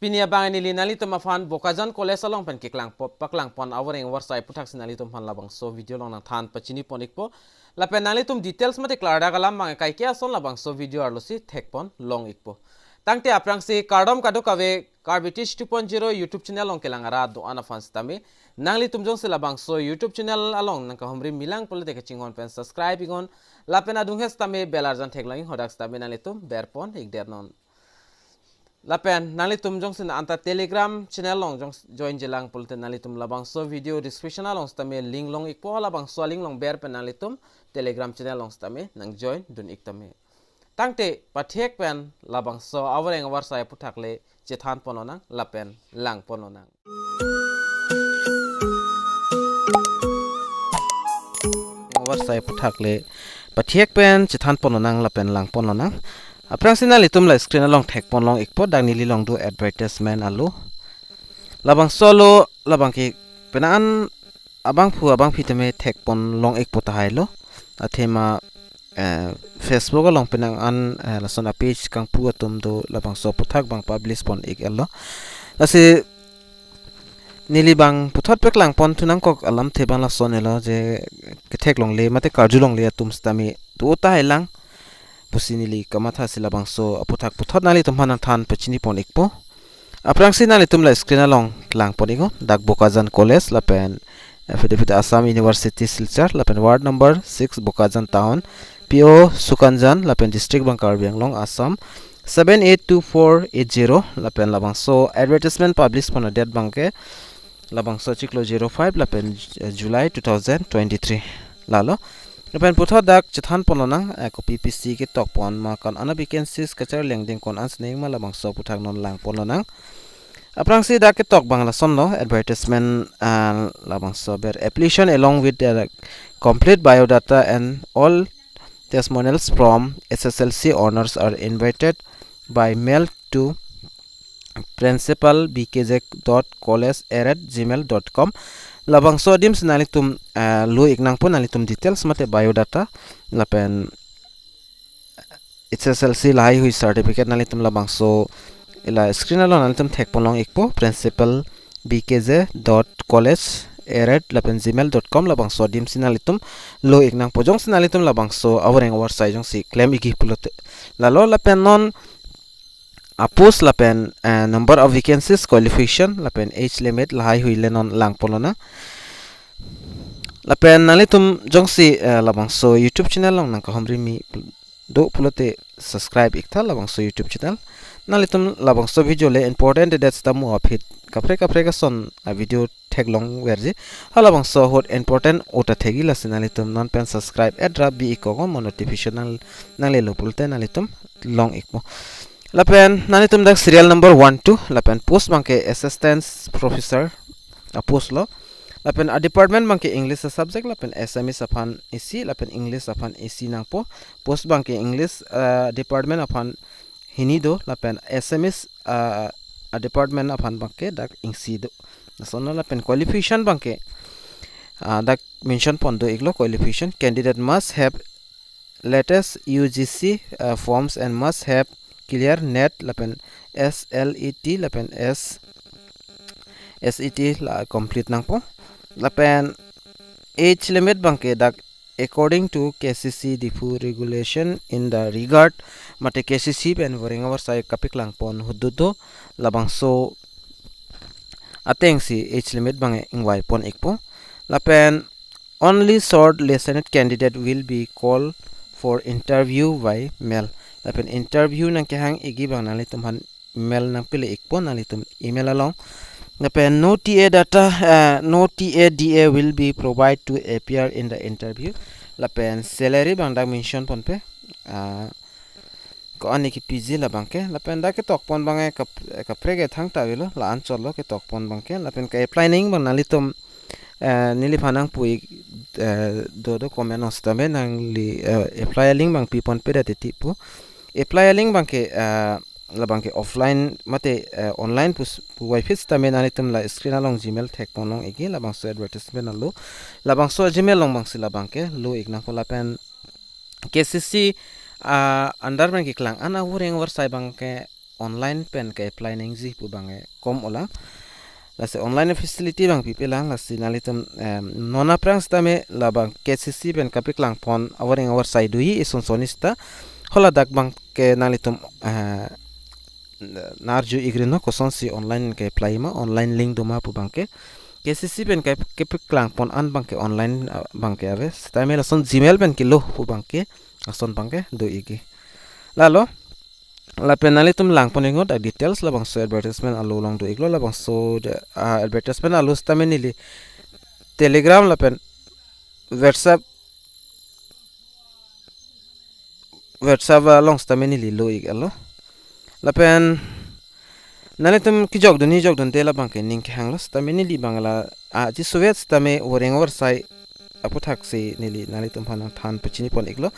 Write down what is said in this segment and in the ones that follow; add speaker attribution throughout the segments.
Speaker 1: pinia bang ni linali to mafan Bokajan college along pen kiklang paklang pon awering warsai puthak sinali tum han labang so video long nang than pachini ponik po lapen nali tum details mate klarda galam mang kai kya son labang so video arlosi thek pon long ikpo tangte aprang si kardom kadu kave Karbi 2.0 YouTube channel long kelangara do ana fans tame nangli tumjong sila bang so YouTube channel along nang kahumri milang pole te kachingon pen subscribe igon lapen adung hes tame belarjan theklang hodak tame nangli tum berpon ikder non lapen nangli tumjong sin anta Telegram channel long jong join jelang polte nangli tum labang so video description along tame link long ikpo labang so link long ber pen nangli tum Telegram channel long tame nang join dun iktame tangte pathek pen labang so awreng war sai puthakle chethan pononang lapen lang pononang war sai puthakle pathek pen chethan pononang lapen lang pononang aprang sinali tum la screen along thek pon long ikpo dangni li long do advertisement alu labang solo labang ki penan abang phu abang phitame thek pon long ikpo tahailo athema Facebook along penang an lason a page kang pu atum do labang so puthak bang publish pon ik elo lasi nili bang puthot pek lang pon thunang kok alam the bang lason elo je kethek long le mate karju long le atum stami tu ta helang pusinili kamatha sila bang so puthak puthot nali tum hanang than pachini pon ikpo aprang sinali tum la screen along lang pon igo dak Bokajan college la pen affidavit Assam University Silchar lapen ward number 6 Bokajan town PO Sukanjan lapen district bang Karbi long Assam 782480 lapen labang so advertisement publish pon date bangke labang so chiklo 05 lapen July 2023 lalo lapen putho dak chethan pononang ko PPC ke tok pon ma kan ana vacancies kachar lengding kon ans ning ma labang so puthak non lang pononang aprang si dak ke tok bang la son no advertisement labang so ber application along with the complete biodata and all testimonials from SSLC owners are invited by mail to principalbkj.college@gmail.com labang so dim sinali tum lu iknang pun nali tum details mate biodata lapen SSLC lai hui certificate nali tum labang so ila screen alon nali tum thek ponlong ikpo principalbkj.college@gmail.com labang so dim sinalitum lo iknang pojong sinalitum labang so awreng war sai jong si claim igi pulote lalo lapen non apus lapen number of vacancies qualification lapen age limit lahai huile non lang polona lapen nalitum jong si labang so YouTube channel long nang ka homri mi do pulote subscribe ikta labang so YouTube channel nalitum labang so video le important dates tamu apit kapre ka son a video tag long werji halabang so hot important ota thegi la sinalitum non pen subscribe adra bi ikogo notification nale lo pulte nalitum long ikmo lapen nalitum dak serial number 1 2 lapen post bangke assistant professor a post lo lapen a department bangke english subject lapen sms upon ac lapen english upon ac nangpo post bangke english department upon hinido lapen sms a department upon bangke dak ingsi do nasono lapen qualification bangke dak mention pondo iglo qualification candidate must have latest UGC forms and must have clear net lapen SLET lapen SET la complete nangpo lapen age limit bangke dak according to KCC difu regulation in the regard mate KCC pen voringa war sai kapik lang pon hududo labang so ateng si age limit bange ingwai pon ikpo lapen only short lieutenant candidate will be called for interview by mail lapen interview nang kehang igi bang nali tumhan mail nang pile ikpo nali tum email along lapen no TA data no TADA will be provided to appear in the interview lapen salary bang dak mention pon pe ko ani ki PG la bangke lapen dak ke tok pon bange ka prege thang ta wilo la an cholo ke tok pon bangke lapen ka apply ning bang nali tum nili phanang pui do comment ostame nang li apply link bang pi pon pe da ti pu apply link bangke labangke offline mate online pu wifi stame nani tum la screen along gmail thek ponong igi labang so advertisement alu labang so gmail long bang sila bangke lu igna ko lapen KCC under bang klang ana ureng war sai bangke online pen ke apply neng zi pu bange kom olang lase online facility bang pipe lang lasi nalitum nona prang stame labang KCC pen kapik lang pon awering awar saidui ison sonista hola dak bang ke nalitum narju igrino koson si online ke apply ma online link doma pu bangke KCC pen ke kapik lang pon an bangke online bangke ave stame lason Gmail pen ke lo pu bangke ason bangke do igi lalo la penali tum lang poningot details la bangso advertisement alu long do iglo la bangso advertisement alu stameni li telegram la pen whatsapp long stameni li lo ig alo la pen nali tum ki jog don de la bangke ning hang lo stameni li bangla ji soviet stame wareng war sai APHUTHAK si nili nali tum hanang than pachini pon iglo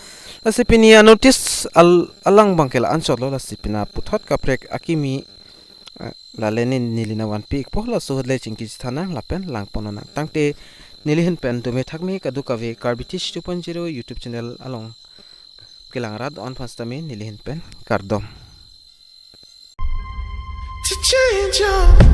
Speaker 1: la sipinia notice alang bangkela ansot lo la sipina puthot kaprek akimi la lenin nili na wan pik pohla so le chingki thana la pen lang ponona tangte nili hin pen tume thakmi kadu kave Karbi 2.0 YouTube channel along kilang rad on fastami nili hin pen kardom
Speaker 2: to change your